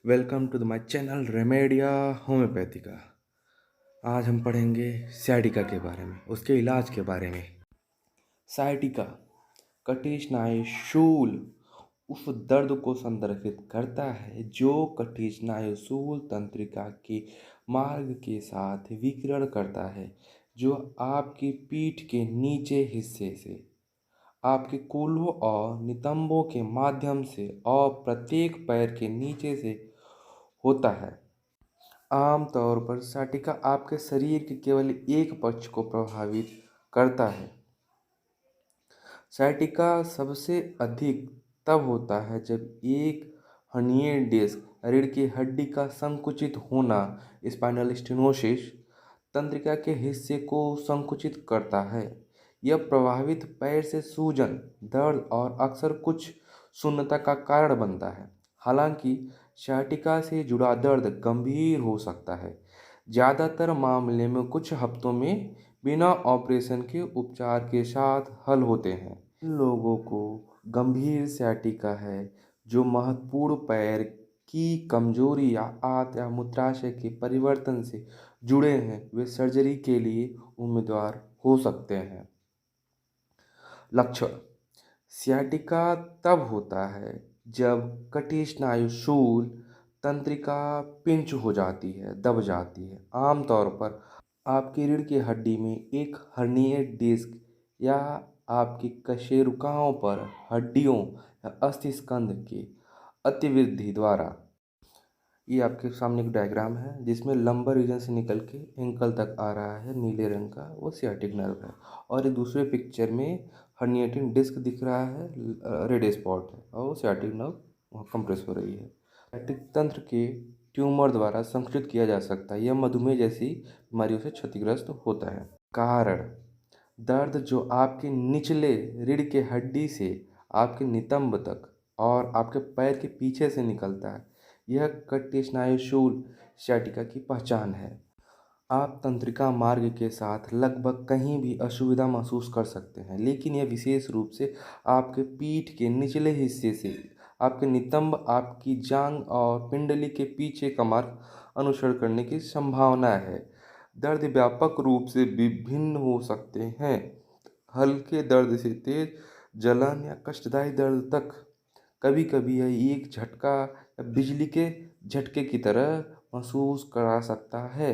Welcome to my channel Remedia Homeopathica. आज हम पढ़ेंगे साइटिका के बारे में, उसके इलाज के बारे में। साइटिका कटी स्नायु शूल उस दर्द को संदर्भित करता है जो कटी स्नायु शूल तंत्रिका के मार्ग के साथ विकिरण करता है, जो आपकी पीठ के नीचे हिस्से से आपके कूल्हों और नितंबों के माध्यम से और प्रत्येक पैर के नीचे से होता है। आमतौर पर साटिका आपके शरीर के केवल एक पक्ष को प्रभावित करता है। साटिका सबसे अधिक तब होता है जब एक हर्निएटेड डिस्क रीढ़ की हड्डी का संकुचित होना स्पाइनल स्टेनोसिस तंत्रिका के हिस्से को संकुचित करता है। यह प्रभावित पैर से सूजन, दर्द और अक्सर कुछ शून्यता का कारण बनता है। हालांकि साटिका से जुड़ा दर्द गंभीर हो सकता है। ज़्यादातर मामले में कुछ हफ्तों में बिना ऑपरेशन के उपचार के साथ हल होते हैं। इन लोगों को गंभीर साटिका है जो महत्वपूर्ण पैर की कमजोरी या आंत या मूत्राशय के परिवर्तन से जुड़े हैं, वे सर्जरी के लिए उम्मीदवार हो सकते हैं। लक्षण: सियाटिका तब होता है जब कटी स्नायु शूल तंत्रिका पिंच हो जाती है, दब जाती है। आमतौर पर आपकी रीढ़ की हड्डी में एक हर्निएटेड डिस्क या आपकी कशेरुकाओं पर हड्डियों या अस्थिस्कंध की अतिवृद्धि द्वारा। ये आपके सामने एक डायग्राम है जिसमें लंबर रीजन से निकल के एंकल तक आ रहा है नीले रंग का, वो सियाटिक नर्व है। और एक दूसरे पिक्चर में हर्निएटिंग डिस्क दिख रहा है, रेड स्पॉट है, और सियाटिक नर्व कंप्रेस हो रही है। सियाटिक तंत्र के ट्यूमर द्वारा संकुचित किया जा सकता है। यह मधुमेह जैसी बीमारियों से क्षतिग्रस्त होता है। कारण: दर्द जो आपके निचले रीढ़ के हड्डी से आपके नितंब तक और आपके पैर के पीछे से निकलता है, यह कटी स्नायु शूल साटिका की पहचान है। आप तंत्रिका मार्ग के साथ लगभग कहीं भी असुविधा महसूस कर सकते हैं, लेकिन यह विशेष रूप से आपके पीठ के निचले हिस्से से आपके नितंब, आपकी जांघ और पिंडली के पीछे का मार्ग अनुसरण करने की संभावना है। दर्द व्यापक रूप से विभिन्न हो सकते हैं, हल्के दर्द से तेज जलन या कष्टदायी दर्द तक। कभी कभी यह एक झटका या बिजली के झटके की तरह महसूस करा सकता है।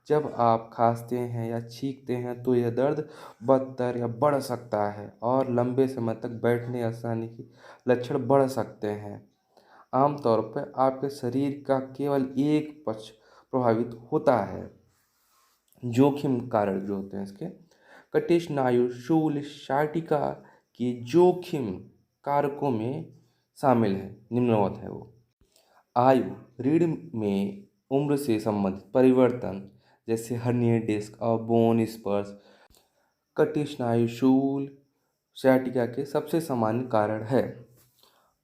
जब आप खांसते हैं या छींकते हैं तो यह दर्द बदतर या बढ़ सकता है और लंबे समय तक बैठने आसानी के लक्षण बढ़ सकते हैं। आमतौर पर आपके शरीर का केवल एक पक्ष प्रभावित होता है। जोखिम कारक जो होते हैं इसके, कटी स्नायु शूल साटिका के जोखिम कारकों में शामिल है, निम्नवत है वो। आयु: रीढ़ में उम्र से संबंधित परिवर्तन जैसे हर्निएटेड डिस्क और बोन स्पर्स कटी स्नायु शूल साटिका के सबसे सामान्य कारण है।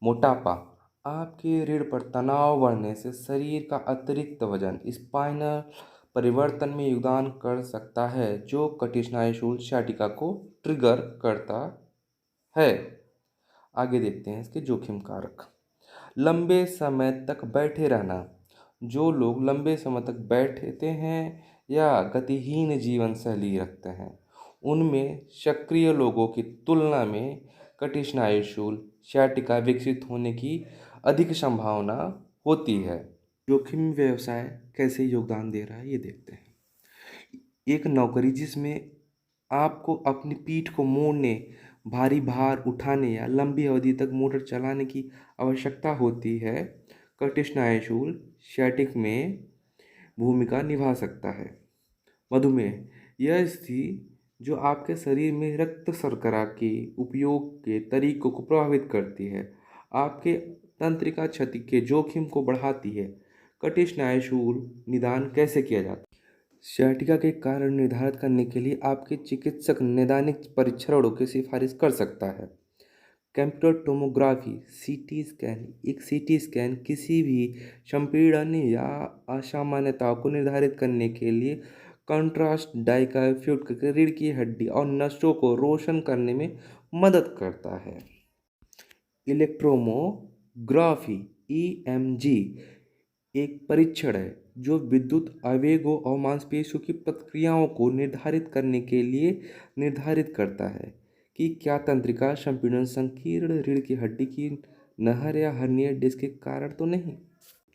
मोटापा: आपकी रीढ़ पर तनाव बढ़ने से शरीर का अतिरिक्त वजन स्पाइनल परिवर्तन में योगदान कर सकता है, जो कटी स्नायु शूल साटिका को ट्रिगर करता है। आगे देखते हैं इसके जोखिम कारक। लंबे समय तक बैठे रहना: जो लोग लंबे समय तक बैठते हैं या गतिहीन जीवन शैली रखते हैं, उनमें सक्रिय लोगों की तुलना में कटी स्नायु शूल साटिका विकसित होने की अधिक संभावना होती है। जोखिम व्यवसाय कैसे योगदान दे रहा है ये देखते हैं। एक नौकरी जिसमें आपको अपनी पीठ को मोड़ने, भारी भार उठाने या लंबी अवधि तक मोटर चलाने की आवश्यकता होती है, कटी स्नायु शूल साटिक में भूमिका निभा सकता है। मधुमेह: यह स्थिति जो आपके शरीर में रक्त शर्करा के उपयोग के तरीकों को प्रभावित करती है, आपके तंत्रिका क्षति के जोखिम को बढ़ाती है। कटी स्नायु शूल निदान कैसे किया जाता है? साटिका के कारण निर्धारित करने के लिए आपके चिकित्सक नैदानिक परीक्षणों की सिफारिश कर सकता है। कंप्यूटर टोमोग्राफी सीटी स्कैन: एक सीटी स्कैन किसी भी संपीड़न या असामान्यताओं को निर्धारित करने के लिए कंट्रास्ट डाई का उपयोग करके रीढ़ की हड्डी और नसों को रोशन करने में मदद करता है। इलेक्ट्रोमोग्राफी ईएमजी एक परीक्षण है जो विद्युत आवेगों और मांसपेशियों की प्रतिक्रियाओं को निर्धारित करने के लिए निर्धारित करता है कि क्या तंत्रिका संपीड़न संकीर्ण रीढ़ की हड्डी की नहर या हर्निया डिस्क के कारण तो नहीं।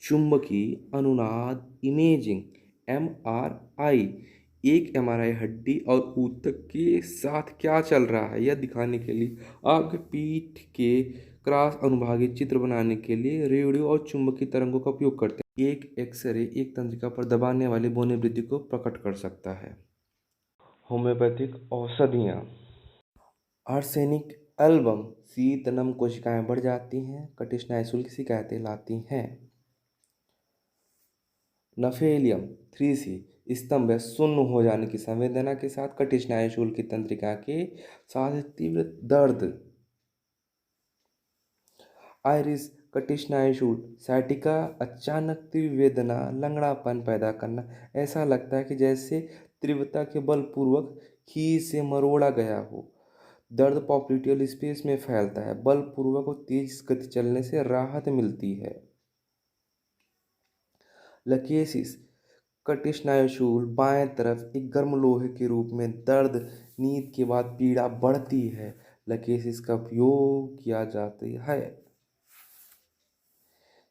चुंबकीय अनुनाद इमेजिंग एमआरआई एक एमआरआई हड्डी और ऊतक के साथ क्या चल रहा है यह दिखाने के लिए आपके पीठ के क्रॉस अनुभागीय चित्र बनाने के लिए रेडियो और चुंबकीय तरंगों का उपयोग करते हैं। एक एक्सरे एक तंत्रिका पर दबाने वाली बौने वृद्धि को प्रकट कर सकता है। होम्योपैथिक औषधियाँ। आर्सेनिक एल्बम शीत नम कोशिकाएं बढ़ जाती हैं, कटिस्नाय शुल्क की शिकायतें लाती हैं। नफेलियम 3C स्तंभ शून्य हो जाने की संवेदना के साथ कटिस्नाय शूल की तंत्रिका के साथ तीव्र दर्द। आइरिस कटिस्नाय शूल साइटिका अचानक तीव्र वेदना लंगड़ापन पैदा करना, ऐसा लगता है कि जैसे तीव्रता के बलपूर्वक खींच से मरोड़ा गया हो। दर्द पॉप्लिटियल स्पेस में फैलता है, बलपूर्वक और तेज गति चलने से राहत मिलती है। लकेसिस कटिस्नायुशूल बाएं तरफ एक गर्म लोहे के रूप में दर्द नींद के बाद पीड़ा बढ़ती है। लकेसिस का उपयोग किया जाता है।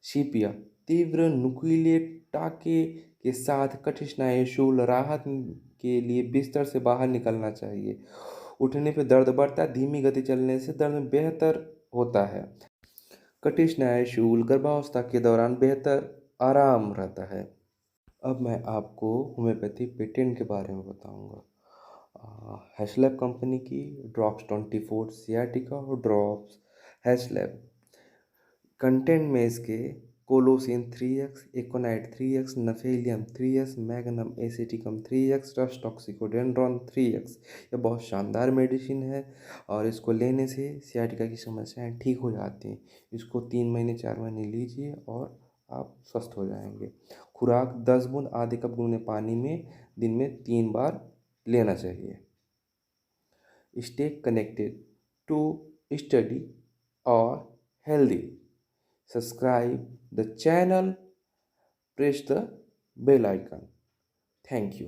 शिपिया तीव्र नुकीले टाके के साथ कटिस्नायुशूल राहत के लिए बिस्तर से बाहर निकलना चाहिए। उठने पर दर्द बढ़ता है, धीमी गति चलने से दर्द बेहतर होता है। कटिस्नायुशूल गर्भावस्था के दौरान बेहतर आराम रहता है। अब मैं आपको होम्योपैथी पेटेंट के बारे में बताऊंगा। हैशलैब कंपनी की ड्रॉप्स 24 सियाटिका और ड्रॉप्स हैशलैब कंटेंट में इसके कोलोसिन 3x एकोनाइट 3x नफेलियम 3x magnum एसिटिकम 3x रस्टॉक्सिकोडेंड्रॉन 3x। यह बहुत शानदार मेडिसिन है और इसको लेने से सियाटिका की समस्याएं ठीक हो जाती हैं। इसको 3 महीने 4 महीने लीजिए और आप स्वस्थ हो जाएंगे। खुराक 10 बूंद आधे कप गुनगुने पानी में दिन में 3 बार लेना चाहिए। स्टे कनेक्टेड टू स्टडी और healthy. Subscribe the channel, press the bell icon. Thank you.